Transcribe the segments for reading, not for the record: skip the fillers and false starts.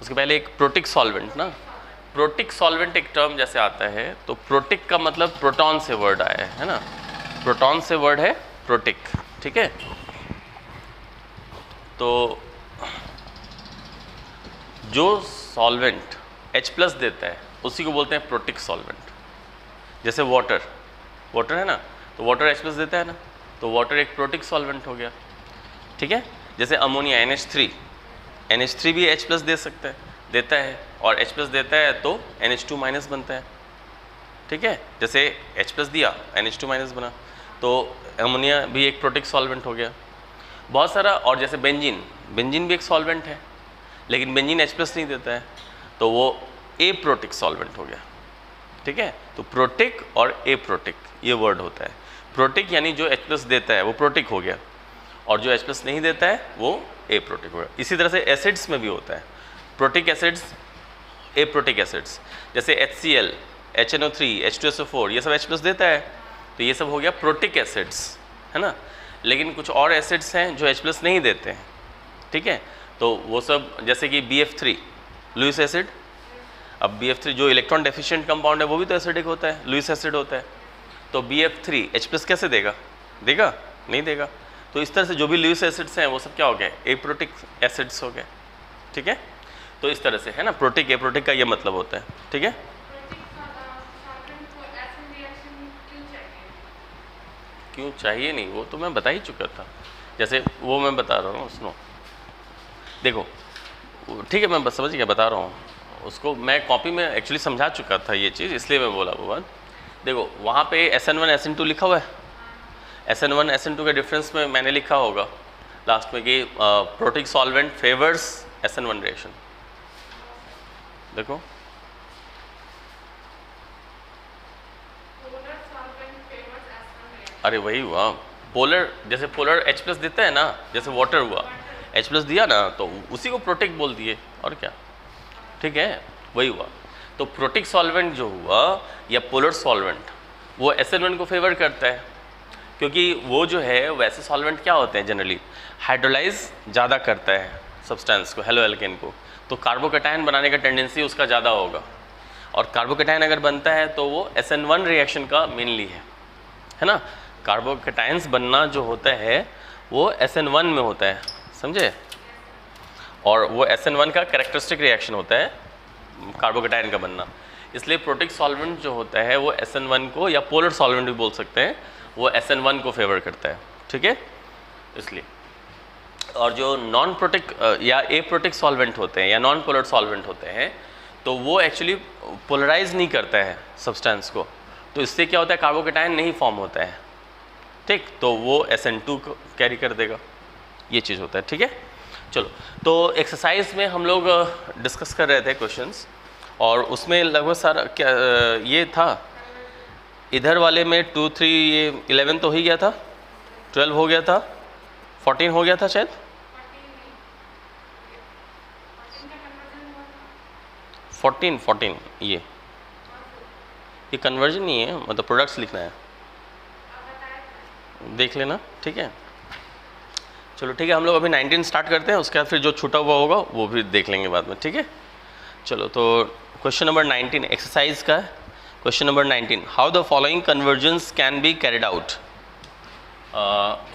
उसके पहले एक प्रोटिक सॉल्वेंट ना, प्रोटिक सॉल्वेंट एक टर्म जैसे आता है तो प्रोटिक का मतलब प्रोटॉन से वर्ड आया है ना, प्रोटॉन से वर्ड है प्रोटिक, ठीक है। तो जो सॉल्वेंट H+ देता है उसी को बोलते हैं प्रोटिक सॉल्वेंट। जैसे वाटर, वाटर है ना, तो वाटर H+ देता है ना, तो वाटर एक प्रोटिक सॉल्वेंट हो गया, ठीक है। जैसे अमोनिया NH3 भी H+ दे सकता है, देता है, और H+ देता है तो NH2- बनता है, ठीक है। जैसे H+ दिया NH2- बना, तो अमोनिया भी एक प्रोटिक सॉल्वेंट हो गया। बहुत सारा, और जैसे बेंजीन भी एक सॉल्वेंट है, लेकिन बेंजीन H+ नहीं देता है, तो वो ए प्रोटिक सॉल्वेंट हो गया, ठीक है। तो प्रोटिक और ए प्रोटिक ये वर्ड होता है। प्रोटिक यानी जो H+ देता है वो प्रोटिक हो गया, और जो H+ नहीं देता है वो ए प्रोटिक हो गया। इसी तरह से एसिड्स में भी होता है, प्रोटिक एसिड्स, ए प्रोटिक एसिड्स। जैसे HCl, HNO3, H2SO4 ये सब H+ देता है, तो ये सब हो गया प्रोटिक एसिड्स, है ना। लेकिन कुछ और एसिड्स हैं जो H+ नहीं देते हैं, ठीक है। तो वो सब जैसे कि BF3 लुईस एसिड, अब BF3 जो इलेक्ट्रॉन डेफिशिएंट कंपाउंड है वो भी तो एसिडिक होता है, लुईस एसिड होता है। तो BF3 H+ कैसे देगा? नहीं देगा। तो इस तरह से जो भी लुईस एसिड्स हैं वो सब क्या हो गए? एप्रोटिक एसिड्स हो गए, ठीक है। तो इस तरह से है ना, प्रोटिक एप्रोटिक का ये मतलब होता है, ठीक है। क्यों चाहिए नहीं, वो तो मैं बता ही चुका था। जैसे वो मैं बता रहा हूँ, सुनो, देखो, ठीक है, मैं बस समझ गया, बता रहा हूँ उसको। मैं कॉपी में एक्चुअली समझा चुका था ये चीज़, इसलिए मैं बोला वो बात। देखो वहाँ पे SN1 SN2 लिखा हुआ है, SN1 SN2 के डिफरेंस में मैंने लिखा होगा लास्ट में कि protic solvent favours SN1 reaction. देखो अरे वही हुआ पोलर, जैसे पोलर H+ देता है ना, जैसे वाटर हुआ H+ दिया ना, तो उसी को प्रोटिक बोल दिए, और क्या, ठीक है, वही हुआ। तो प्रोटिक सॉल्वेंट जो हुआ या पोलर सॉल्वेंट वो SN1 को फेवर करता है, क्योंकि वो जो है वैसे सॉल्वेंट क्या होते हैं जनरली हाइड्रोलाइज ज़्यादा करता है सब्सटेंस को, हेलो एल्केन को, तो कार्बोकैटायन बनाने का टेंडेंसी उसका ज़्यादा होगा, और कार्बोकैटायन अगर बनता है तो वो SN1 रिएक्शन का मेनली है ना। कार्बोकैटायंस बनना जो होता है वो SN1 में होता है, समझे, और वो SN1 का कैरेक्टरिस्टिक रिएक्शन होता है कार्बोकैटायन का बनना। इसलिए प्रोटिक सॉल्वेंट जो होता है वो SN1 को, या पोलर सॉल्वेंट भी बोल सकते हैं, वो SN1 को फेवर करता है, ठीक है, इसलिए। और जो नॉन प्रोटिक या ए प्रोटिक सॉल्वेंट होते हैं या नॉन पोलर सॉल्वेंट होते हैं, तो वो एक्चुअली पोलराइज नहीं करता है सब्सटेंस को, तो इससे क्या होता है, कार्बोकैटायन नहीं फॉर्म होता है, ठीक, तो वो SN2 को कैरी कर देगा, ये चीज़ होता है, ठीक है। चलो, तो एक्सरसाइज में हम लोग डिस्कस कर रहे थे क्वेश्चंस, और उसमें लगभग सारा क्या ये था, इधर वाले में 2 3 ये 11 तो ही गया था, 12 हो गया था, 14 हो गया था शायद, 14 ये कन्वर्जन नहीं है, मतलब प्रोडक्ट्स लिखना है, देख लेना, ठीक है। चलो ठीक है, हम लोग अभी 19 स्टार्ट करते हैं, उसके बाद फिर जो छूटा हुआ होगा वो भी देख लेंगे बाद में, ठीक है। चलो, तो क्वेश्चन नंबर 19 एक्सरसाइज का question number 19, how the following convergence can be carried out.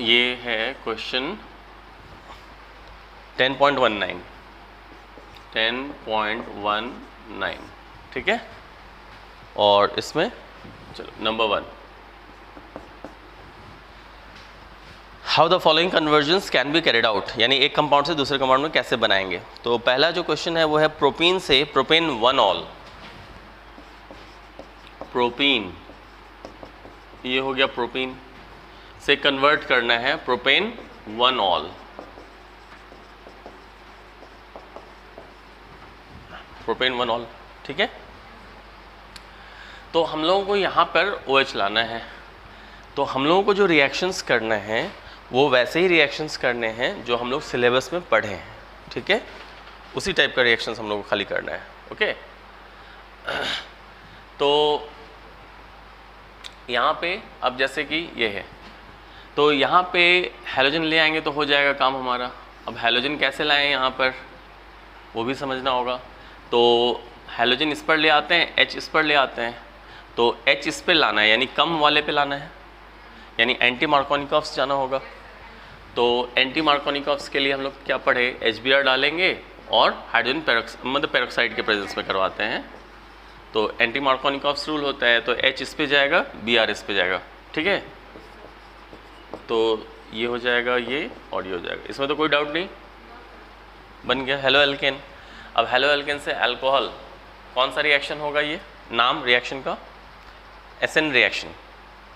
ये है क्वेश्चन 10.19, ठीक है। और इसमें चलो number 1, how the following convergence can be carried out, यानी एक कंपाउंड से दूसरे कंपाउंड में कैसे बनाएंगे। तो पहला जो क्वेश्चन है वो है प्रोपीन से प्रोपेन 1-ऑल, प्रोपीन, ये हो गया प्रोपीन से कन्वर्ट करना है प्रोपेन 1-ऑल, प्रोपेन 1-ऑल, ठीक है। तो हम लोगों को यहाँ पर OH लाना है, तो हम लोगों को जो रिएक्शंस करना है वो वैसे ही रिएक्शंस करने हैं जो हम लोग सिलेबस में पढ़े हैं, ठीक है, उसी टाइप का रिएक्शंस हम लोग को खाली करना है, ओके। तो यहाँ पे अब जैसे कि ये है, तो यहाँ पे हैलोजन ले आएंगे तो हो जाएगा काम हमारा। अब हैलोजन कैसे लाएं यहाँ पर, वो भी समझना होगा। तो हैलोजन इस पर ले आते हैं, H इस पर ले आते हैं, तो H इस पे लाना है यानी कम वाले पे लाना है, यानी एंटी मार्कोनिकॉफ्स जाना होगा। तो एंटी मार्कोनिकॉफ्स के लिए हम लोग क्या पढ़े, HBr डालेंगे और हाइड्रोजन मतलब पेरोक्साइड के प्रेजेंस में करवाते हैं। तो एंटी मार्कोनिकॉफ्स रूल होता है, तो H इस पे जाएगा, Br इस पे जाएगा, ठीक है। तो ये हो जाएगा ये और ये हो जाएगा, इसमें तो कोई डाउट नहीं, बन गया हेलो एल्केन। अब हेलो एल्केन से अल्कोहल कौन सा रिएक्शन होगा, ये नाम रिएक्शन का एसएन रिएक्शन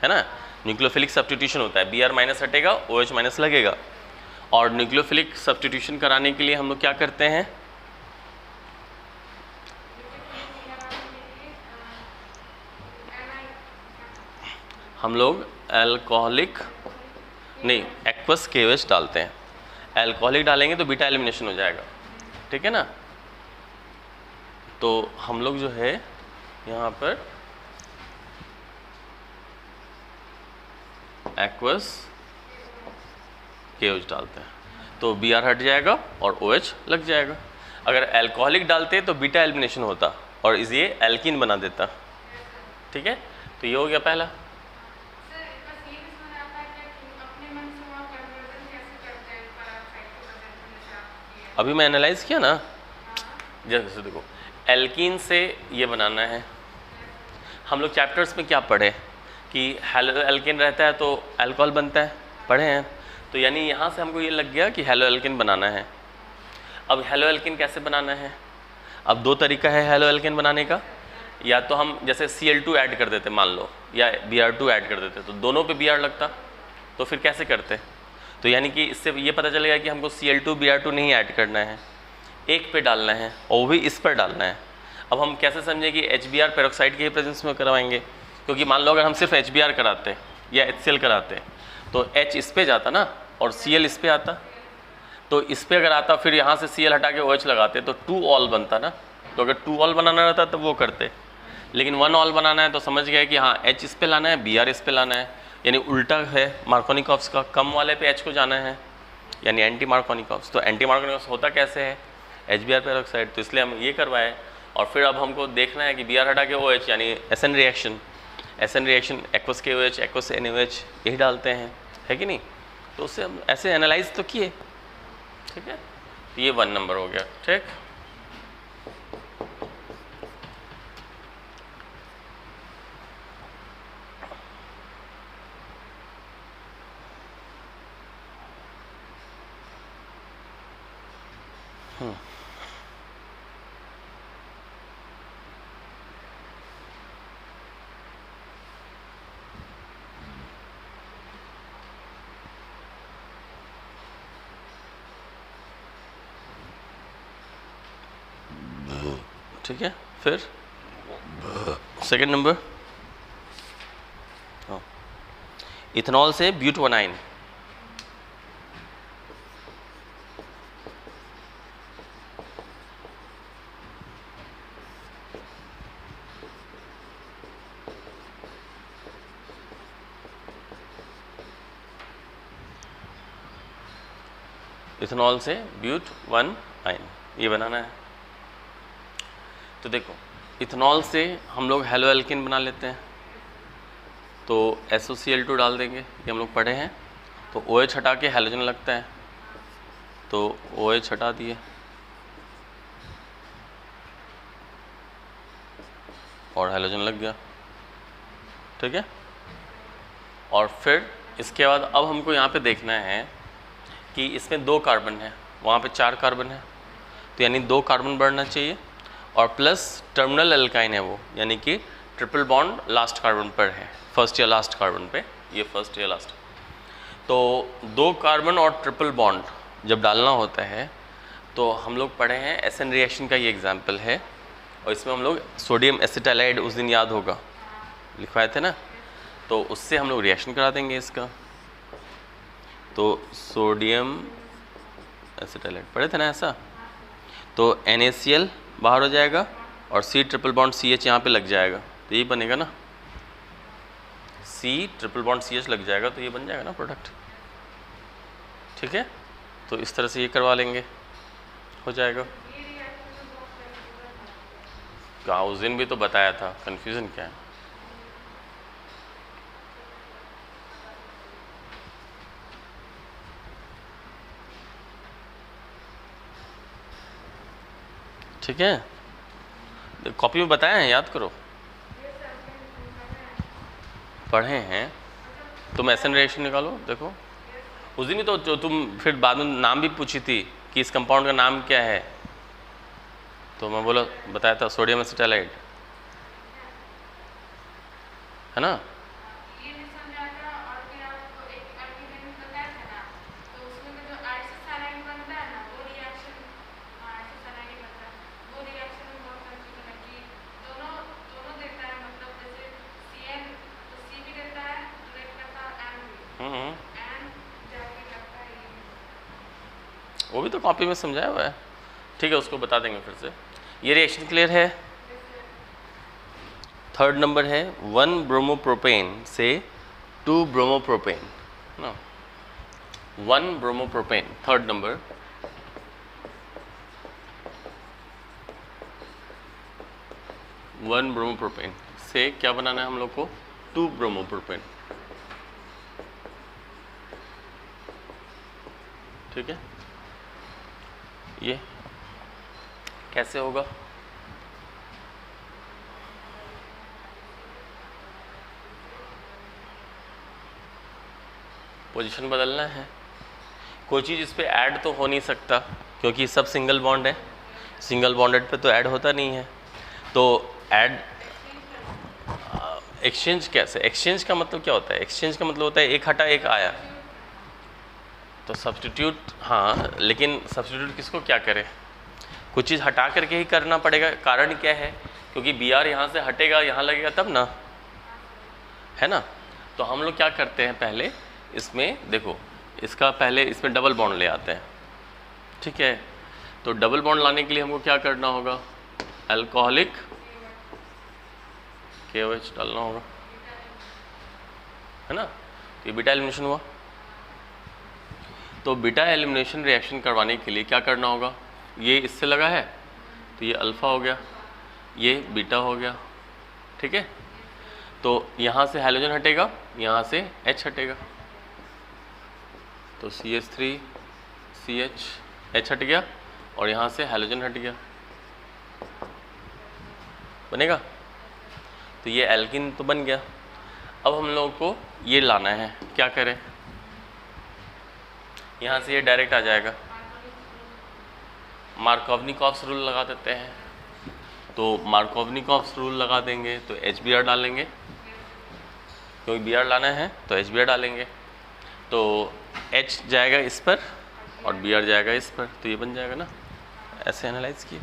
है ना, न्यूक्लियोफिलिक सब्स्टिट्यूशन होता है, Br माइनस हटेगा, OH माइनस लगेगा। और न्यूक्लियोफिलिक सब्स्टिट्यूशन कराने के लिए हम लोग क्या करते हैं, हम लोग अल्कोहलिक नहीं एक्वस KOH डालते हैं। अल्कोहलिक डालेंगे तो बीटा एलिमिनेशन हो जाएगा, ठीक है ना। तो हम लोग जो है यहाँ पर एक्वस KOH डालते हैं, तो Br हट जाएगा और OH लग जाएगा। अगर अल्कोहलिक डालते तो बीटा एलिमिनेशन होता और ये एल्कीन बना देता, ठीक है। तो ये हो गया पहला। अभी मैं एनालाइज किया ना, जैसे देखो एल्कीन से ये बनाना है। हम लोग चैप्टर्स में क्या पढ़े कि हेलो एल्केन रहता है तो अल्कोहल बनता है, पढ़े हैं। तो यानी यहाँ से हमको ये लग गया कि हेलो एल्केन बनाना है। अब हेलो एल्केन कैसे बनाना है, अब दो तरीका है हेलो एल्केन बनाने का, या तो हम जैसे Cl2 ऐड कर देते मान लो, या Br2 ऐड कर देते, तो दोनों पे Br लगता, तो फिर कैसे करते। तो यानी कि इससे ये पता चलेगा कि हमको Cl2 Br2 नहीं ऐड करना है, एक पे डालना है और वो भी इस पर डालना है। अब हम कैसे समझें कि HBr पेरोक्साइड के ही प्रेजेंस में करवाएंगे, क्योंकि मान लो अगर हम सिर्फ HBr कराते या HCl कराते तो H इस पे जाता ना और Cl इस पे आता, तो इस पे अगर आता फिर यहाँ से Cl हटा के OH लगाते तो 2 ऑल बनता ना। तो अगर 2 ऑल बनाना रहता तो वो करते, लेकिन 1 ऑल बनाना है तो समझ गए कि हाँ H इस पे लाना है, Br इस पे लाना है, यानी उल्टा है मार्कोनिकॉफ्स का, कम वाले पे H को जाना है, यानी एंटी मार्कोनिकॉफ्स। तो एंटी मार्कोनिकॉफ्स होता कैसे है, HBr पेरोक्साइड, तो इसलिए हम ये करवाए। और फिर अब हमको देखना है कि Br हटा के OH यानी SN reaction aqueous KOH aqueous NaOH यही डालते हैं, है कि नहीं। तो उससे हम ऐसे एनालाइज तो किए, ठीक है। तो ये 1 नंबर हो गया, ठीक। ठीक है, फिर सेकंड नंबर इथेनॉल से ब्यूटोनाइन। इथेनॉल से ब्यूट-1-आइन ये बनाना है। तो देखो इथेनॉल से हम लोग हेलो एल्केन बना लेते हैं, तो SOCl2 डाल देंगे, ये हम लोग पढ़े हैं। तो OH हटा के हैलोजन लगता है, तो OH हटा दिए और हैलोजन लग गया, ठीक है। और फिर इसके बाद अब हमको यहाँ पे देखना है कि इसमें 2 कार्बन है, वहाँ पे 4 कार्बन है, तो यानी 2 कार्बन बढ़ना चाहिए और प्लस टर्मिनल एल्काइन है वो, यानी कि ट्रिपल बॉन्ड लास्ट कार्बन पर है, फर्स्ट या लास्ट कार्बन पे, ये फर्स्ट या लास्ट। तो 2 कार्बन और ट्रिपल बॉन्ड जब डालना होता है तो हम लोग पढ़े हैं SN रिएक्शन का ये एग्जाम्पल है, और इसमें हम लोग सोडियम एसिटालाइड उस दिन याद होगा लिखवाए थे ना, तो उससे हम लोग रिएक्शन करा देंगे इसका। तो सोडियम एसिटालाइड पढ़े थे ना ऐसा, तो NaCl बाहर हो जाएगा और C ट्रिपल बॉन्ड CH यहाँ पे लग जाएगा, तो ये बनेगा ना, C ट्रिपल बॉन्ड CH लग जाएगा, तो ये बन जाएगा ना प्रोडक्ट, ठीक है। तो इस तरह से ये करवा लेंगे, हो जाएगा। उसका उस दिन भी तो बताया था, कन्फ्यूज़न क्या है? ठीक है, कॉपी में बताया है, याद करो, पढ़े हैं। तुम एसन रिएक्शन निकालो, देखो उस दिन भी तो जो तुम फिर बाद में नाम भी पूछी थी कि इस कंपाउंड का नाम क्या है, तो मैं बोला बताया था सोडियम एसिटाइलाइड, है ना? वो भी तो कॉपी में समझाया हुआ है। ठीक है, उसको बता देंगे फिर से। ये रिएक्शन क्लियर है? थर्ड नंबर है 1 ब्रोमोप्रोपेन से 2 ब्रोमोप्रोपेन ना, 1 bromopropane, third number, one bromopropane से क्या बनाना है हम लोग को? 2 ब्रोमोप्रोपेन। ठीक है, ये कैसे होगा? पोजीशन बदलना है, कोई चीज़ इस पर ऐड तो हो नहीं सकता क्योंकि सब सिंगल बॉन्ड है, सिंगल बॉन्डेड पे तो ऐड होता नहीं है, तो ऐड एक्सचेंज कैसे? एक्सचेंज का मतलब क्या होता है? एक्सचेंज का मतलब होता है एक हटा एक आया, तो सब्स्टिट्यूट, हाँ, लेकिन सब्स्टिट्यूट किसको क्या करे? कुछ चीज़ हटा करके ही करना पड़ेगा। कारण क्या है? क्योंकि बी आर यहाँ से हटेगा, यहाँ लगेगा तब ना, है ना? तो हम लोग क्या करते हैं, पहले इसमें देखो, इसका पहले इसमें डबल बॉन्ड ले आते हैं। ठीक है, तो डबल बॉन्ड लाने के लिए हमको क्या करना होगा? अल्कोहलिक KOH डालना होगा, है ना? तो ये बीटा एलिमिनेशन हुआ। तो बीटा एलिमिनेशन रिएक्शन करवाने के लिए क्या करना होगा? ये इससे लगा है तो ये अल्फ़ा हो गया, ये बीटा हो गया। ठीक है, तो यहाँ से हाइड्रोजन हटेगा, यहाँ से H हटेगा, तो CH3 CH, H हट गया और यहाँ से हाइड्रोजन हट गया, बनेगा। तो ये एल्किन तो बन गया। अब हम लोगों को ये लाना है, क्या करें? यहाँ से ये डायरेक्ट आ जाएगा, मार्कोवनिकॉफ्स रूल लगा देते हैं। तो मार्कोवनिकॉफ्स रूल लगा देंगे तो HBr डालेंगे, क्योंकि Br लाना है तो HBr डालेंगे, तो H जाएगा इस पर और Br जाएगा इस पर, तो ये बन जाएगा ना, ऐसे एनालाइज किए।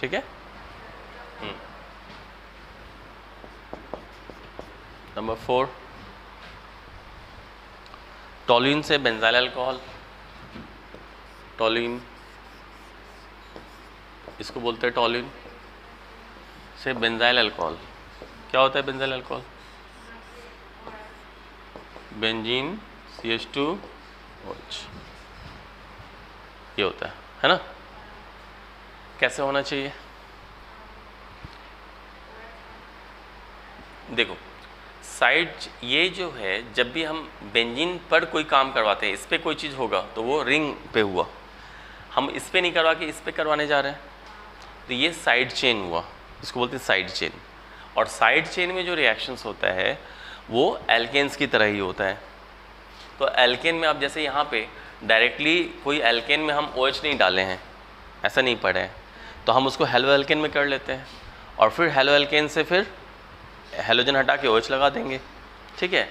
ठीक है, नंबर 4, टोल्यूइन से बेंजाइल अल्कोहल, टोल्यूइन इसको बोलते हैं, टोल्यूइन से बेंजाइल अल्कोहल। क्या होता है बेंजाइल अल्कोहल? बेंजीन CH2OH, ये होता है ना? कैसे होना चाहिए? देखो साइड, ये जो है जब भी हम बेंजीन पर कोई काम करवाते हैं, इस पर कोई चीज़ होगा तो वो रिंग पे हुआ, हम इस पे नहीं करवा के इस पे करवाने जा रहे हैं, तो ये साइड चेन हुआ, इसको बोलते हैं साइड चेन। और साइड चेन में जो रिएक्शंस होता है वो एल्केन्स की तरह ही होता है। तो एल्केन में आप जैसे यहाँ पे डायरेक्टली कोई एल्केन में हम OH नहीं डाले हैं, ऐसा नहीं पढ़े हैं, तो हम उसको हेलो एल्केन में कर लेते हैं और फिर हेलो एल्केन से फिर हेलोजन हटा के OH लगा देंगे। ठीक है,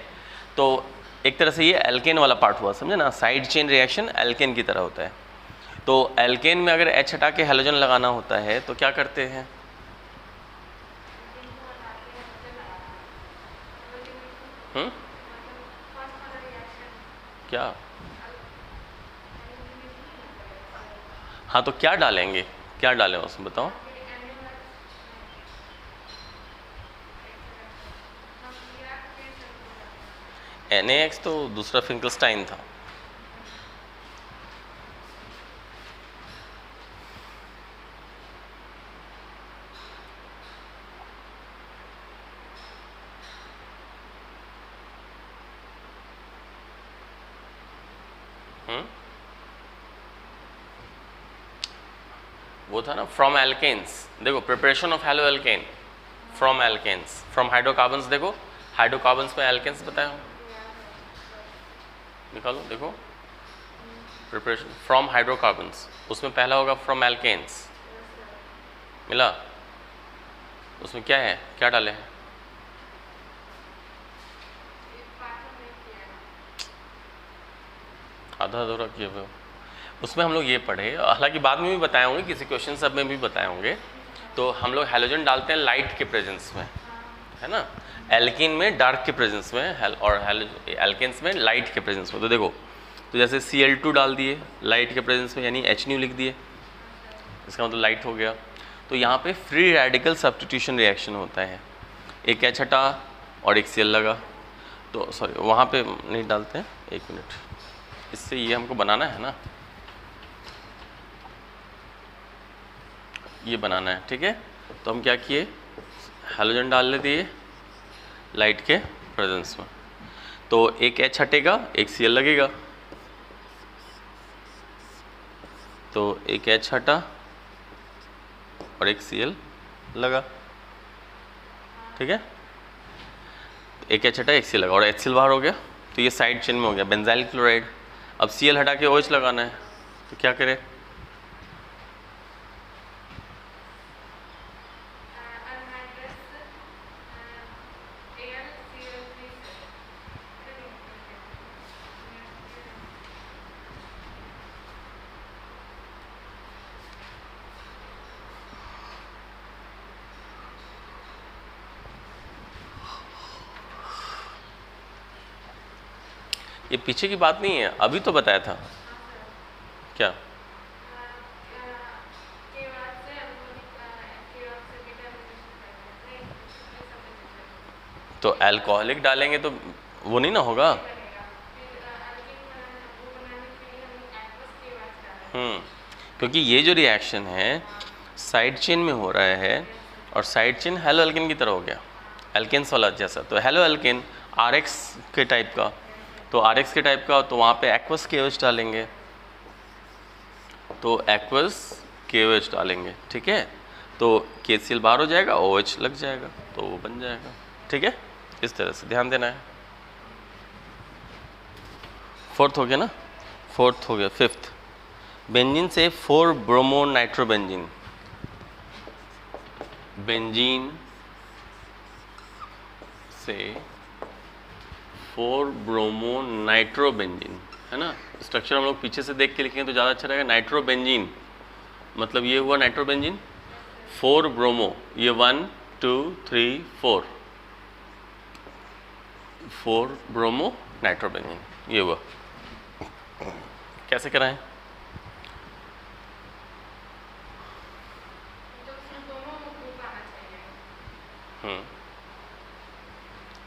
तो एक तरह से ये एल्केन वाला पार्ट हुआ, समझे ना? साइड चेन रिएक्शन एल्केन की तरह होता है। तो एल्केन में अगर H हटा के हेलोजन लगाना होता है तो क्या करते हैं? क्या? हाँ, तो क्या डालेंगे, क्या डालें उसमें बताओ? NaX तो दूसरा फिंकलस्टाइन था। वो था ना फ्रॉम एल्केन्स, देखो preparation of haloalkane from alkanes, from hydrocarbons, देखो हाइड्रोकार्बन्स में एल्केन्स बताया हूँ, निकालो देखो प्रिपरेशन फ्रॉम हाइड्रोकार्बन्स, उसमें पहला होगा फ्रॉम एल्केन्स, मिला, उसमें क्या है, क्या डाले हैं, आधा अधूरा किए हुए, उसमें हम लोग ये पढ़े, हालांकि बाद में भी बताए होंगे, किसी क्वेश्चन सब में भी बताए होंगे। तो हम लोग हैलोजन डालते हैं लाइट के प्रेजेंस में, है ना, एल्कीन में डार्क के प्रेजेंस में और एल्केन्स में लाइट के प्रेजेंस में। तो देखो, तो जैसे Cl2 डाल दिए लाइट के प्रेजेंस में, यानी H लिख दिए, इसका मतलब लाइट हो गया। तो यहाँ पे फ्री रेडिकल सब्स्टिट्यूशन रिएक्शन होता है, एक H हटा और एक Cl लगा, तो सॉरी वहाँ पे नहीं डालते हैं, एक मिनट, इससे ये हमको बनाना है ना, ये बनाना है, ठीक है। तो हम क्या किए, हैलोजन डाल ले दिए लाइट के प्रेजेंस में, तो एक H हटेगा एक Cl लगेगा, तो एक H हटा और एक Cl लगा, ठीक है, एक H हटा एक Cl लगा और HCl बाहर हो गया, तो ये साइड चेन में हो गया बेंजाइल क्लोराइड। अब Cl हटा के OH लगाना है, तो क्या करें, ये पीछे की बात नहीं है, अभी तो बताया था क्या, तो अल्कोहलिक डालेंगे तो वो नहीं ना होगा, क्योंकि ये जो रिएक्शन है साइड चेन में हो रहा है और साइड चेन हेलो एल्केन की तरह हो गया, एल्केन्स वाला जैसा। तो हेलो एल्केन RX के टाइप का, तो RX के टाइप का, तो वहाँ पे एक्वस KOH डालेंगे, तो एक्वस KOH डालेंगे, ठीक है, तो KCl बाहर हो जाएगा, OH लग जाएगा, तो वो बन जाएगा, ठीक है, इस तरह से ध्यान देना है। फोर्थ हो गया ना, फोर्थ हो गया, फिफ्थ, बेंजीन से 4 ब्रोमो नाइट्रोबेंजीन, बेंजीन से 4 ब्रोमो नाइट्रोबेंजीन, है ना, स्ट्रक्चर हम लोग पीछे से देख के लिखेंगे तो ज़्यादा अच्छा रहेगा। नाइट्रोबेंजीन मतलब ये हुआ नाइट्रोबेंजीन, 4 ब्रोमो, ये 1 2 3 4 ब्रोमो नाइट्रोबेंजीन, ये हुआ। कैसे कराएं,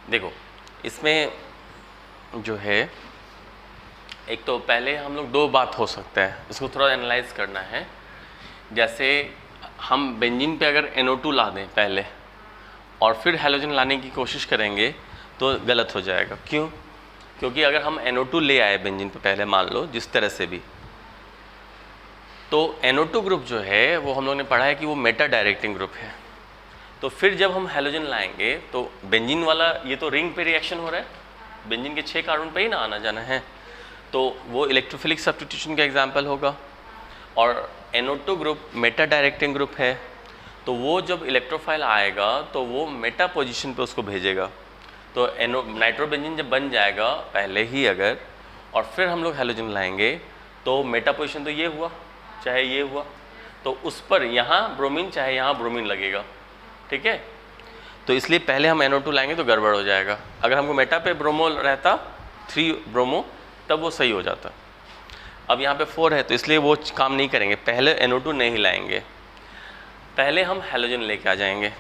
देखो इसमें जो है, एक तो पहले हम लोग दो बात हो सकता है, इसको थोड़ा एनालाइज करना है। जैसे हम बेंजीन पे अगर NO2 ला दें पहले और फिर हैलोजन लाने की कोशिश करेंगे तो गलत हो जाएगा। क्यों? क्योंकि अगर हम NO2 ले आए बेंजीन पे पहले, मान लो जिस तरह से भी, तो NO2 ग्रुप जो है वो हम लोग ने पढ़ा है कि वो मेटा डायरेक्टिंग ग्रुप है। तो फिर जब हम हैलोजन लाएंगे तो बेंजीन वाला, ये तो रिंग पे रिएक्शन हो रहा है, बेंजीन के 6 कार्बन पे ही ना आना जाना है, तो वो इलेक्ट्रोफिलिक सब्स्टिट्यूशन का एग्जाम्पल होगा। और NO2 group Meta directing group है, तो वो जब इलेक्ट्रोफाइल आएगा तो वो मेटा पोजीशन पे उसको भेजेगा। तो नाइट्रोबेंजीन जब बन जाएगा पहले ही अगर, और फिर हम लोग हैलोजन लाएंगे तो मेटा पोजीशन तो ये हुआ चाहे ये हुआ, तो उस पर यहाँ ब्रोमीन चाहे यहाँ ब्रोमीन लगेगा, ठीक है। तो इसलिए पहले हम NO2 लाएंगे तो गड़बड़ हो जाएगा। अगर हमको मेटा पे ब्रोमो रहता 3 ब्रोमो, तब वो सही हो जाता। अब यहाँ पे 4 है तो इसलिए वो काम नहीं करेंगे, पहले NO2 नहीं लाएंगे, पहले हम हैलोजन लेके आ जाएंगे।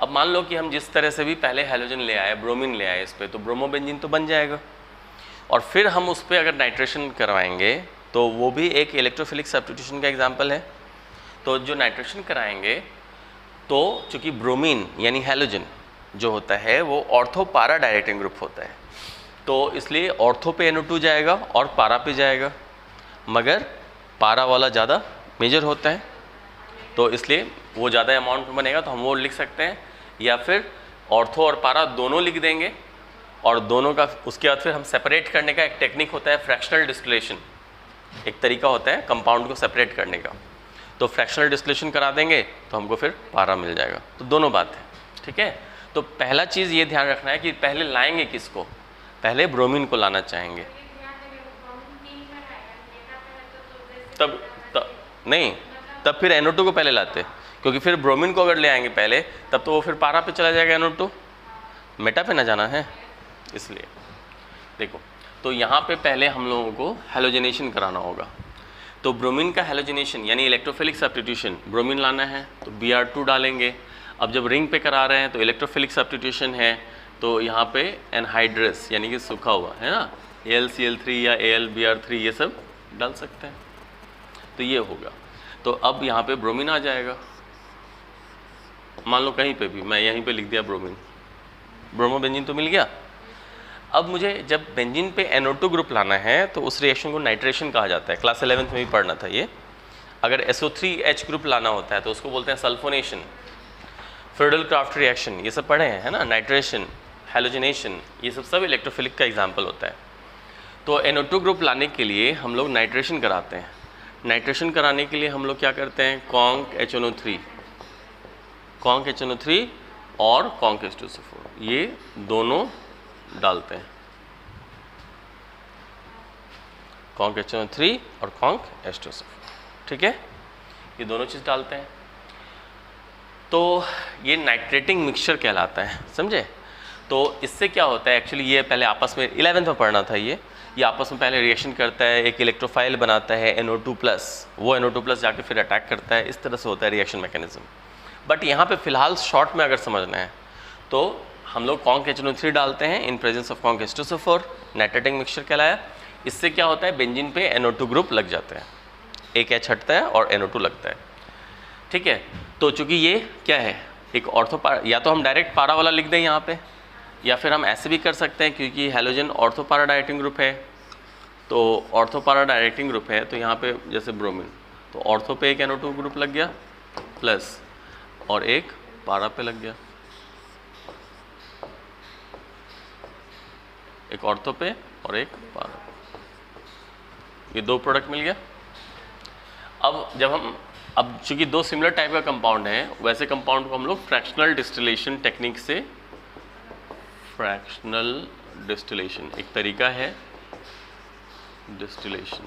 अब मान लो कि हम जिस तरह से भी पहले हैलोजन ले आए, ब्रोमीन ले आए इस पर, तो ब्रोमोबेंजीन तो बन जाएगा, और फिर हम उस पर अगर नाइट्रेशन करवाएंगे तो वो भी एक इलेक्ट्रोफिलिक सब्स्टिट्यूशन का एग्जाम्पल है। तो जो नाइट्रेशन कराएंगे, तो चूँकि ब्रोमीन यानी हैलोजन जो होता है वो ऑर्थो पारा डायरेक्टिंग ग्रुप होता है, तो इसलिए ऑर्थो पे NO2 जाएगा और पारा पे जाएगा, मगर पारा वाला ज़्यादा मेजर होता है, तो इसलिए वो ज़्यादा अमाउंट में बनेगा, तो हम वो लिख सकते हैं, या फिर ऑर्थो और पारा दोनों लिख देंगे, और दोनों का उसके बाद फिर हम सेपरेट करने का एक टेक्निक होता है फ्रैक्शनल डिस्टिलेशन, एक तरीका होता है कंपाउंड को सेपरेट करने का, तो फ्रैक्शनल डिस्टिलेशन करा देंगे तो हमको फिर पारा मिल जाएगा। तो दोनों बात है, ठीक है। तो पहला चीज़ ये ध्यान रखना है कि पहले लाएंगे किसको, पहले ब्रोमीन को लाना चाहेंगे, नहीं तब फिर NO2 को पहले लाते, क्योंकि फिर ब्रोमीन को अगर ले आएंगे पहले तब तो वो फिर पारा पे चला जाएगा, NO2 मेटा पे ना जाना है, इसलिए देखो। तो यहाँ पे पहले हम लोगों को हैलोजिनेशन कराना होगा। तो ब्रोमीन का हैलोजिनेशन यानी इलेक्ट्रोफिलिक सब्स्टिट्यूशन, ब्रोमीन लाना है तो Br2 डालेंगे। अब जब रिंग पे करा रहे हैं तो इलेक्ट्रोफिलिक सब्स्टिट्यूशन है, तो यहाँ पे एनहाइड्रस यानी कि सूखा हुआ है ना, AlCl3 या AlBr3 ये सब डाल सकते हैं, तो ये होगा। तो अब यहाँ पे ब्रोमीन आ जाएगा, मान लो कहीं पे भी मैं यहीं पे लिख दिया ब्रोमीन, ब्रोमोबेंजीन तो मिल गया। अब मुझे जब बेंजीन पे NO2 ग्रुप लाना है तो उस रिएक्शन को नाइट्रेशन कहा जाता है, क्लास 11th में भी पढ़ना था ये। अगर SO3H ग्रुप लाना होता है तो उसको बोलते हैं सल्फोनेशन, फ्रीडल क्राफ्ट रिएक्शन, ये सब पढ़े हैं है ना, नाइट्रेशन, हैलोजिनेशन, ये सब इलेक्ट्रोफिलिक का एग्जाम्पल होता है। तो NO2 ग्रुप लाने के लिए हम लोग नाइट्रेशन कराते हैं। नाइट्रेशन कराने के लिए हम लोग क्या करते हैं, कॉन्क HNO3 और कॉन्क H2SO4 ये दोनों डालते हैं, कॉन्क HNO3 और कॉन्क H2SO4, ठीक है, ये दोनों चीज़ डालते हैं। तो ये नाइट्रेटिंग मिक्सचर कहलाता है, समझे। तो इससे क्या होता है, एक्चुअली ये पहले आपस में 11th में पढ़ना था ये आपस में पहले रिएक्शन करता है, एक इलेक्ट्रोफाइल बनाता है NO2+, वो NO2+ जाके फिर अटैक करता है, इस तरह से होता है रिएक्शन मैकेनिज्म। बट यहाँ पे फिलहाल शॉर्ट में अगर समझना है तो हम लोग कॉन्क HNO3 डालते हैं in presence of conc H2SO4, nitrating mixture कहलाया। इससे क्या होता है, बेंजीन पे NO2 ग्रुप लग जाते हैं, एक H हटता है और NO2 लगता है, ठीक है। तो चूँकि ये क्या है, एक ऑर्थोपारा, या तो हम डायरेक्ट पारा वाला लिख दें यहाँ पे, या फिर हम ऐसे भी कर सकते हैं क्योंकि हैलोजन ऑर्थोपारा डायरेक्टिंग ग्रुप है, तो ऑर्थोपारा डायरेक्टिंग ग्रुप है, तो यहाँ पे जैसे ब्रोमीन, तो ऑर्थो पे एक NO2 ग्रुप लग गया प्लस और एक पारा पे लग गया, एक ऑर्थो पे और एक पारा, ये दो प्रोडक्ट मिल गया। अब चूंकि दो सिमिलर टाइप का कंपाउंड है, वैसे कंपाउंड को हम लोग फ्रैक्शनल डिस्टिलेशन टेक्निक से, फ्रैक्शनल डिस्टिलेशन एक तरीका है डिस्टिलेशन,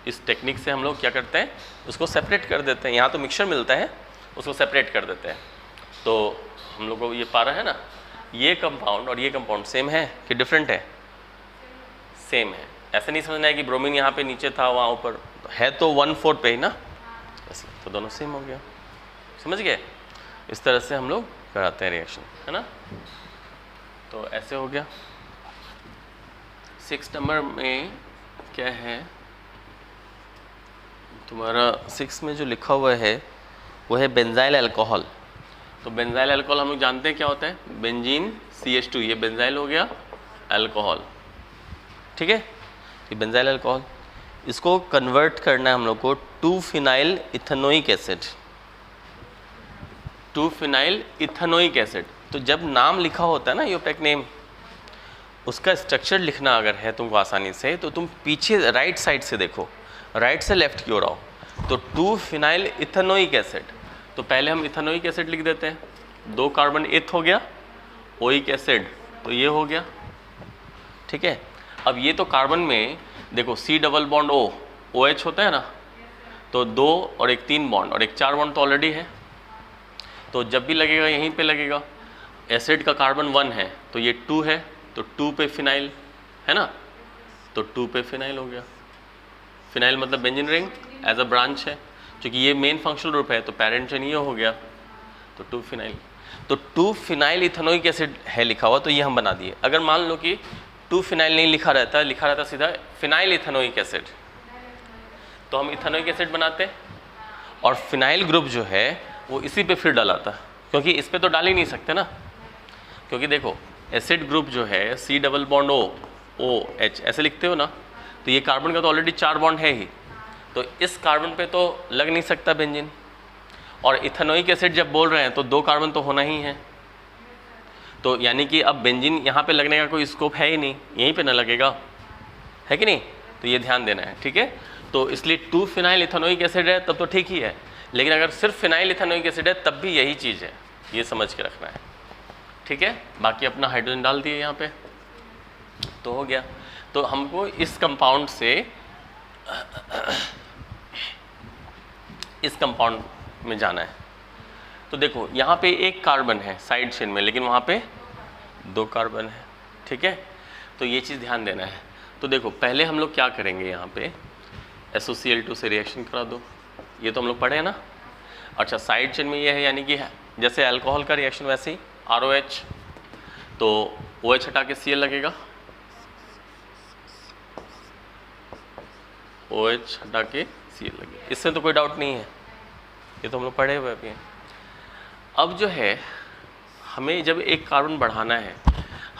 इस टेक्निक से हम लोग क्या करते हैं, उसको सेपरेट कर देते हैं। यहाँ तो मिक्सचर मिलता है, उसको सेपरेट कर देते हैं। तो हम लोग को ये पारा है ना, ये कंपाउंड और ये कंपाउंड सेम है कि डिफरेंट है, सेम है। ऐसा नहीं समझना है कि ब्रोमीन यहाँ पे नीचे था वहाँ ऊपर है, तो 1/4 पे ही ना, तो दोनों सेम हो गया, समझ गए। इस तरह से हम लोग कराते हैं रिएक्शन, है ना। तो ऐसे हो गया। 6 नंबर में क्या है तुम्हारा, 6 में जो लिखा हुआ है वो है बेंजाइल अल्कोहल। तो बेंजाइल अल्कोहल हम लोग जानते हैं क्या होता है, बेंजीन CH2, ये बेंजाइल हो गया अल्कोहल, ठीक है। ये बेंजाइल अल्कोहल, इसको कन्वर्ट करना है हम लोग को 2-फिनाइल इथेनोइक एसिड, 2-फिनाइल इथेनोइक एसिड। तो जब नाम लिखा होता है ना यूपेक नेम, उसका स्ट्रक्चर लिखना अगर है तुमको आसानी से, तो तुम पीछे राइट साइड से देखो, राइट से लेफ्ट की ओर आओ, तो 2-फिनाइल इथेनोइक एसिड। तो पहले हम इथेनोइक एसिड लिख देते हैं, 2 कार्बन इथ हो गया, ओइक एसिड तो ये हो गया, ठीक है। अब ये तो कार्बन में देखो C double bond O, OH होता है ना, तो 2 और एक 3 बॉन्ड और एक 4 बॉन्ड तो ऑलरेडी है, तो जब भी लगेगा यहीं पे लगेगा। एसिड का कार्बन 1 है तो ये 2 है, तो 2 पे फिनाइल है ना, तो 2 पे फिनाइल हो गया। फिनाइल मतलब benzene ring as a branch है, क्योंकि ये मेन फंक्शनल ग्रुप है, तो पेरेंट चेन ये हो गया, तो 2 फिनाइल। तो 2-फिनाइल इथेनोइक एसिड है लिखा हुआ, तो ये हम बना दिए। अगर मान लो कि 2-फिनाइल नहीं लिखा रहता सीधा फिनाइल इथेनोइक एसिड, तो हम इथेनोइक एसिड बनाते और फिनाइल ग्रुप जो है वो इसी पे फिर डालाता, क्योंकि इस पे तो डाल ही नहीं सकते ना, क्योंकि देखो एसिड ग्रुप जो है C double bond O, OH ऐसे लिखते हो ना, तो ये कार्बन का तो ऑलरेडी 4 बॉन्ड है ही, तो इस कार्बन पे तो लग नहीं सकता बेंजीन, और इथेनोइक एसिड जब बोल रहे हैं तो 2 कार्बन तो होना ही है, तो यानी कि अब बेंजीन यहाँ पे लगने का कोई स्कोप है ही नहीं, यहीं पे ना लगेगा, है कि नहीं? तो ये ध्यान देना है, ठीक है। तो इसलिए 2 फिनाइल इथेनोइक एसिड है तब तो ठीक ही है, लेकिन अगर सिर्फ फिनाइल इथेनोइक एसिड है तब भी यही चीज़ है, ये समझ के रखना है, ठीक है। बाकी अपना हाइड्रोजन डाल दिए यहाँ पे तो हो गया। तो हमको इस कंपाउंड से इस कंपाउंड में जाना है। तो देखो यहाँ पे 1 कार्बन है साइड चेन में, लेकिन वहाँ पे 2 कार्बन है, ठीक है। तो ये चीज़ ध्यान देना है। तो देखो पहले हम लोग क्या करेंगे, यहाँ पे SOCl2 से रिएक्शन करा दो, ये तो हम लोग पढ़े हैं ना। अच्छा साइड चेन में ये है, यानी कि जैसे अल्कोहल का रिएक्शन वैसे ही ROH, तो OH हटा के Cl लगेगा, OH हटा के Cl लगेगा, इससे तो कोई डाउट नहीं है, ये तो हम लोग पढ़े हुए अभी। अब जो है हमें जब 1 कार्बन बढ़ाना है,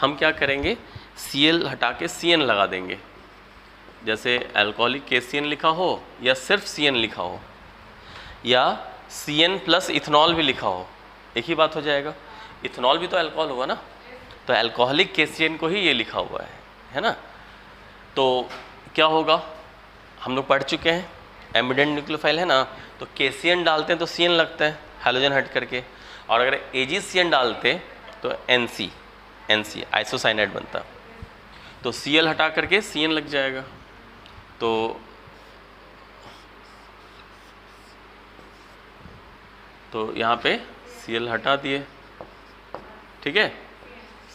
हम क्या करेंगे, Cl हटा के Cn लगा देंगे। जैसे अल्कोहलिक KCN लिखा हो या सिर्फ Cn लिखा हो या Cn प्लस इथेनॉल भी लिखा हो, एक ही बात हो जाएगा। इथेनॉल भी तो अल्कोहल हुआ ना, तो अल्कोहलिक KCN को ही ये लिखा हुआ है ना। तो क्या होगा, हम लोग पढ़ चुके हैं, एमिडेंट न्यूक्लियोफाइल है ना, तो KCN डालते हैं तो Cn लगता है हाइड्रोजन हट करके, और अगर AgCN डालते तो NC आइसोसाइनाइड बनता, तो Cl हटा करके Cn लग जाएगा। तो यहाँ पे Cl हटा दिए, ठीक है,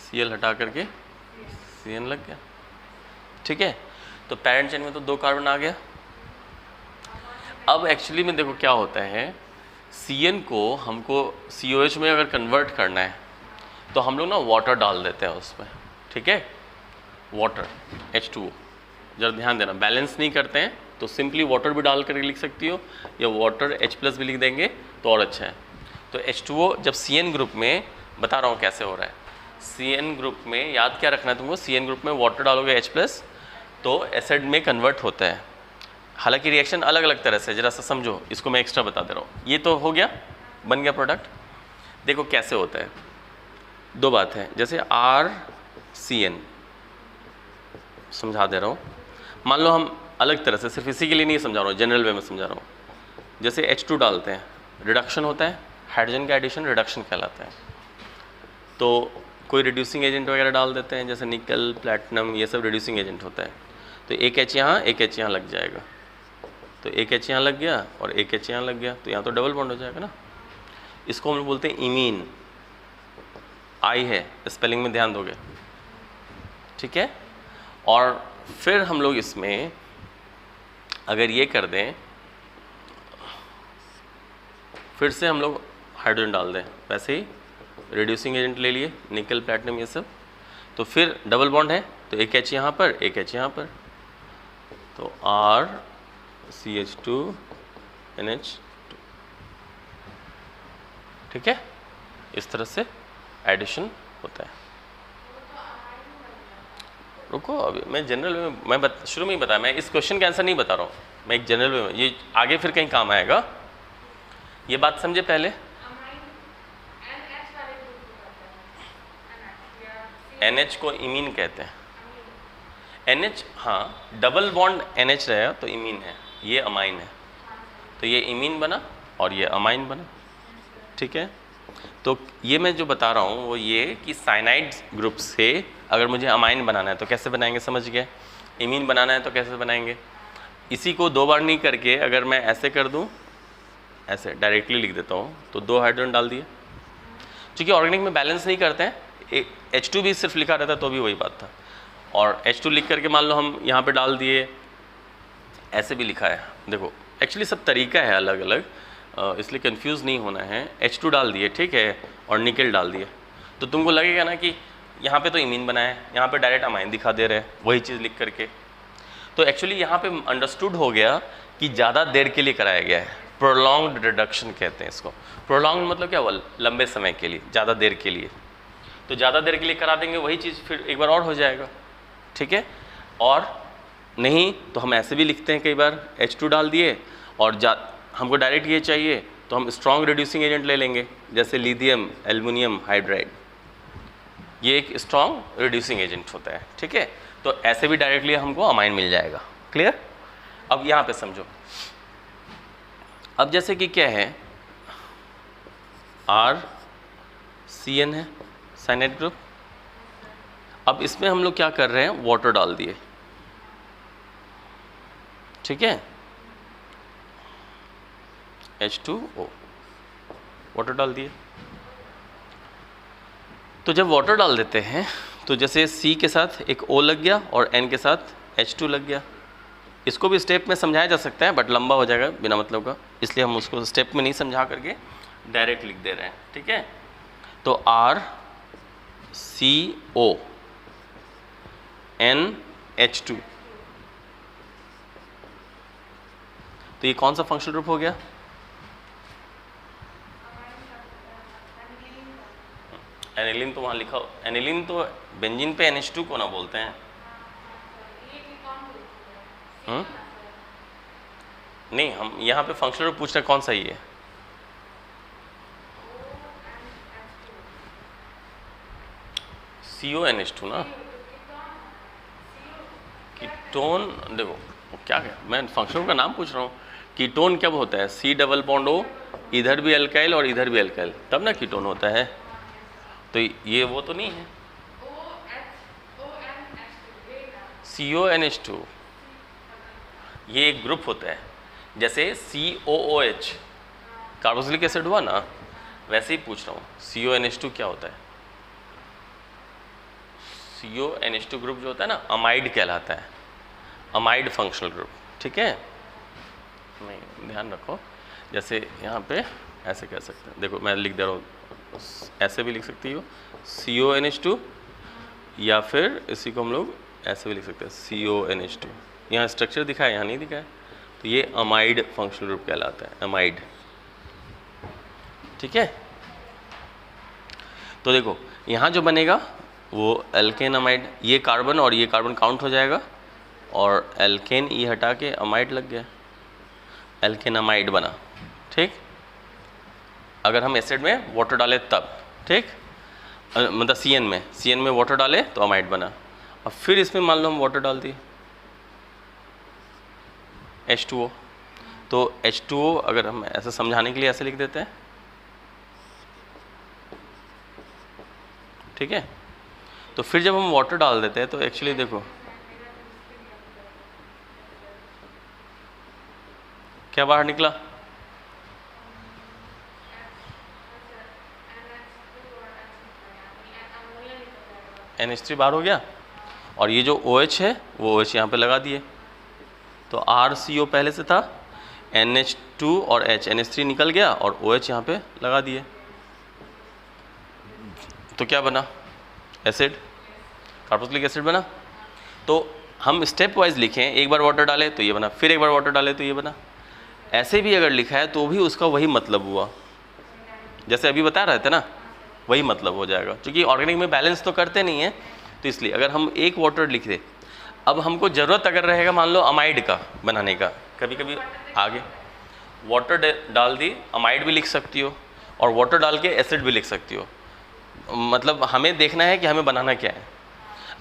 Cl हटा करके Cn लग गया, ठीक है। तो पैरेंट चेन में तो 2 कार्बन आ गया। अब एक्चुअली में देखो क्या होता है, Cn को हमको COH में अगर कन्वर्ट करना है तो हम लोग ना वाटर डाल देते हैं उसमें, ठीक है, वाटर H2O। जरा ध्यान देना, बैलेंस नहीं करते हैं तो सिंपली वाटर भी डाल करके लिख सकती हो, या वाटर H+ भी लिख देंगे तो और अच्छा है। तो H2O जब Cn ग्रुप में, बता रहा हूँ कैसे हो रहा है, Cn ग्रुप में याद क्या रखना है तुमको, Cn ग्रुप में वाटर डालोगे H+ तो एसिड में कन्वर्ट होता है। हालांकि रिएक्शन अलग अलग तरह से, जरा सा समझो, इसको मैं एक्स्ट्रा बता दे रहा हूँ। ये तो हो गया, बन गया प्रोडक्ट। देखो कैसे होता है, 2 बात है, जैसे RCN समझा दे रहा हूँ। मान लो हम अलग तरह से, सिर्फ इसी के लिए नहीं समझा रहा हूँ, जनरल वे में समझा रहा हूँ। जैसे H2 डालते हैं, रिडक्शन होता है, हाइड्रोजन का एडिशन रिडक्शन कहलाता है। तो कोई रिड्यूसिंग एजेंट वगैरह डाल देते हैं, जैसे निकल, प्लैटिनम, ये सब रिड्यूसिंग एजेंट होता है। तो एक H यहाँ, एक H यहाँ लग जाएगा, तो एक H यहाँ लग गया और एक H यहाँ लग गया, तो यहाँ तो डबल बॉन्ड हो जाएगा ना। इसको हम लोग बोलते हैं इमीन, आई है, स्पेलिंग में ध्यान दोगे, ठीक है। और फिर हम लोग इसमें अगर ये कर दें, फिर से हम लोग हाइड्रोजन डाल दें, वैसे ही रिड्यूसिंग एजेंट ले लिए, निकल, प्लैटिनम, ये सब, तो फिर डबल बॉन्ड है, तो एक H यहाँ पर, एक H यहाँ पर, तो RCH2 NH2, ठीक है। इस तरह से एडिशन होता है। रुको अभी मैं जनरल में, मैं शुरू में ही बताया, मैं इस क्वेश्चन का आंसर नहीं बता रहा हूँ, मैं एक जनरल में, ये आगे फिर कहीं काम आएगा, ये बात समझे पहले। NH को इमीन कहते हैं, NH, हाँ, डबल बॉन्ड NH रहेगा तो इमीन है, ये अमाइन है, तो ये इमीन बना और ये अमाइन बना, ठीक है। तो ये मैं जो बता रहा हूँ वो ये कि साइनाइड ग्रुप से अगर मुझे अमाइन बनाना है तो कैसे बनाएंगे, समझ गए। इमीन बनाना है तो कैसे बनाएंगे, इसी को 2 बार नहीं करके अगर मैं ऐसे कर दूँ, ऐसे डायरेक्टली लिख देता हूँ, तो 2 हाइड्रोजन डाल दिए। क्योंकि ऑर्गेनिक में बैलेंस नहीं करते हैं, H2 भी सिर्फ लिखा रहता तो भी वही बात था, और H2 लिख करके मान लो हम यहाँ पे डाल दिए, ऐसे भी लिखा है। देखो एक्चुअली सब तरीका है अलग अलग, इसलिए कंफ्यूज नहीं होना है। H2 डाल दिए, ठीक है, और निकल डाल दिए, तो तुमको लगेगा ना कि यहाँ पे तो इमीन बना है, यहाँ पे डायरेक्ट अमाइन दिखा दे रहे हैं वही चीज़ लिख करके। तो एक्चुअली यहाँ पे अंडरस्टूड हो गया कि ज़्यादा देर के लिए कराया गया है, प्रोलॉन्ग्ड रिडक्शन कहते हैं इसको। प्रोलॉन्ग मतलब क्या हुआ, लंबे समय के लिए, ज़्यादा देर के लिए। तो ज़्यादा देर के लिए करा देंगे वही चीज़ फिर एक बार और हो जाएगा, ठीक है। और नहीं तो हम ऐसे भी लिखते हैं कई बार, H2 डाल दिए और हमको डायरेक्ट ये चाहिए तो तो हम स्ट्रॉन्ग रिड्यूसिंग एजेंट ले लेंगे, जैसे लिथियम एल्युमिनियम हाइड्राइड, ये एक स्ट्रॉन्ग रिड्यूसिंग एजेंट होता है, ठीक है। तो ऐसे भी डायरेक्टली हमको अमाइन मिल जाएगा। क्लियर? अब यहाँ पे समझो, अब जैसे कि क्या है, RCN है साइनाइड ग्रुप। अब इसमें हम लोग क्या कर रहे हैं, वाटर डाल दिए, ठीक है, H2O, वाटर डाल दिए। तो जब वाटर डाल देते हैं तो जैसे C के साथ एक O लग गया और N के साथ H2 लग गया। इसको भी स्टेप में समझाया जा सकता है बट लंबा हो जाएगा बिना मतलब का, इसलिए हम उसको स्टेप में नहीं समझा करके डायरेक्ट लिख दे रहे हैं, ठीक है। तो RCO NH2, तो ये कौन सा फंक्शनल ग्रुप हो गया? एनिलीन तो वहाँ लिखा हो, एनिलीन तो बेंजीन पे NH2 को ना बोलते हैं। नहीं, हम यहाँ पे फंक्शनल ग्रुप पूछ रहे कौन सा ही है। CONH2 ना, कीटोन। देखो क्या है, मैं फंक्शनल का नाम पूछ रहा हूँ। कीटोन कब होता है? C डबल बॉन्ड O, इधर भी अल्काइल और इधर भी अल्काइल, तब ना कीटोन होता है। तो ये वो तो नहीं है। CONH2 ये एक ग्रुप होता है, जैसे COOH कार्बोक्सिलिक एसिड हुआ ना, वैसे ही पूछ रहा हूँ CONH2 क्या होता है। CONH2 ग्रुप जो होता है ना, अमाइड कहलाता है, अमाइड फंक्शनल ग्रुप, ठीक है। नहीं, ध्यान रखो, जैसे यहाँ पे ऐसे कह सकते हैं, देखो मैं लिख दे रहा हूँ, ऐसे भी लिख सकती हो CONH2, या फिर इसी को हम लोग ऐसे भी लिख सकते हैं CONH2। यहाँ स्ट्रक्चर दिखा है, यहाँ नहीं दिखा है, तो ये अमाइड फंक्शनल ग्रुप कहलाता है, अमाइड, ठीक है। तो देखो यहाँ जो बनेगा वो एल्केन अमाइड, ये कार्बन और ये कार्बन काउंट हो जाएगा, और एल्केन ई हटा के अमाइड लग गया, एल्केन अमाइड बना, ठीक। अगर हम एसिड में वाटर डालें तब, ठीक, मतलब CN में वाटर डाले तो अमाइड बना। और फिर इसमें मान लो हम वाटर डाल दिए H2O, तो H2O अगर हम ऐसे समझाने के लिए ऐसे लिख देते हैं, ठीक है। तो फिर जब हम वाटर डाल देते हैं तो एक्चुअली देखो क्या बाहर निकला, NH3 बाहर हो गया, और ये जो OH है वो OH यहाँ पे लगा दिए। तो RCO पहले से था, NH2 और NH3 निकल गया और OH यहाँ पे लगा दिए, तो क्या बना? एसिड, कार्बोक्सिलिक एसिड बना। तो हम स्टेप वाइज लिखें, एक बार वाटर डाले तो ये बना, फिर एक बार वाटर डाले तो ये बना। ऐसे भी अगर लिखा है तो भी उसका वही मतलब हुआ, जैसे अभी बता रहे थे ना, वही मतलब हो जाएगा, क्योंकि ऑर्गेनिक में बैलेंस तो करते नहीं है, तो इसलिए अगर हम एक वाटर लिख दें, अब हमको ज़रूरत अगर रहेगा मान लो अमाइड का बनाने का, कभी कभी आगे वाटर डाल दी, अमाइड भी लिख सकती हो, और वाटर डाल के एसिड भी लिख सकती हो। मतलब हमें देखना है कि हमें बनाना क्या है।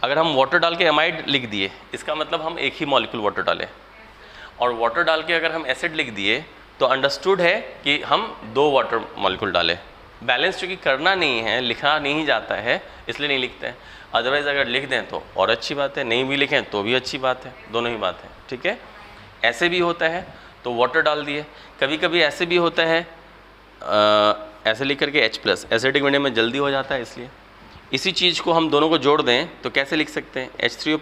अगर हम वाटर डाल के अमाइड लिख दिए, इसका मतलब हम एक ही मॉलिक्यूल वाटर डालें, और वाटर डाल के अगर हम एसिड लिख दिए तो अंडरस्टूड है कि हम 2 वाटर मॉलिक्यूल डालें। बैलेंस चूँकि करना नहीं है, लिखा नहीं जाता है, इसलिए नहीं लिखते हैं। अदरवाइज़ अगर लिख दें तो और अच्छी बात है, नहीं भी लिखें तो भी अच्छी बात है, दोनों ही बात है, ठीक है। ऐसे भी होता है तो वाटर डाल दिए, कभी कभी ऐसे भी होता है ऐसे लिख करके H+, एसिडिक मीडियम में जल्दी हो जाता है, इसलिए इसी चीज़ को हम दोनों को जोड़ दें तो कैसे लिख सकते हैं? H3O+,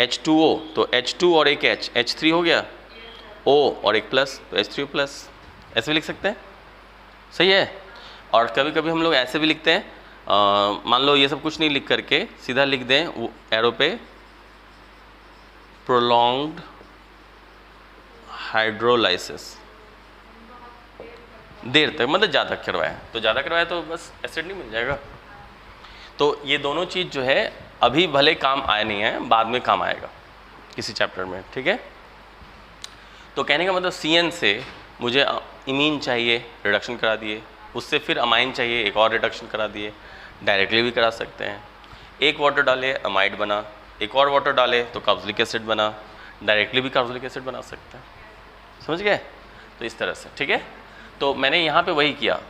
H2O, तो H2 और एक H, H3 हो गया, O और एक प्लस तो H3O+, ऐसे भी लिख सकते हैं, सही है। और कभी कभी हम लोग ऐसे भी लिखते हैं, मान लो ये सब कुछ नहीं लिख करके सीधा लिख दें एरो पे प्रोलॉन्ग्ड हाइड्रोलाइसिस, देर तक मतलब ज़्यादा करवाया, तो ज़्यादा करवाया तो बस एसिड नहीं मिल जाएगा। तो ये दोनों चीज़ जो है अभी भले काम आया नहीं है, बाद में काम आएगा किसी चैप्टर में, ठीक है। तो कहने का मतलब CN से मुझे इमीन चाहिए, रिडक्शन करा दिए, उससे फिर अमाइन चाहिए, एक और रिडक्शन करा दिए, डायरेक्टली भी करा सकते हैं। एक वाटर डाले अमाइड बना, एक और वाटर डाले तो कार्बोक्सिलिक एसिड बना, डायरेक्टली भी कार्बोक्सिलिक एसिड बना सकते हैं। समझ गए? तो इस तरह से, ठीक है। तो मैंने यहाँ पे वही किया,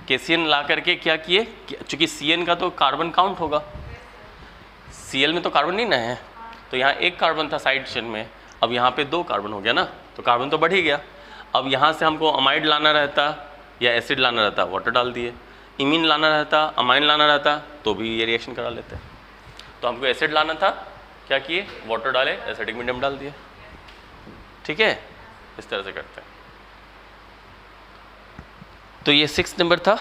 KCN ला करके क्या किए, चूँकि CN का तो कार्बन काउंट होगा, Cl में तो कार्बन नहीं ना है, तो यहाँ एक कार्बन था साइड चेन में, अब यहाँ पे 2 कार्बन हो गया ना, तो कार्बन तो बढ़ ही गया। अब यहाँ से हमको अमाइड लाना रहता या एसिड लाना रहता, वाटर डाल दिए, इमीन लाना रहता, अमाइन लाना रहता, तो भी ये रिएक्शन करा लेते। तो हमको एसिड लाना था, क्या किए, वाटर डाले, एसिडिक मीडियम डाल दिए, ठीक है। इस तरह से करते हैं। तो ये 6 नंबर था।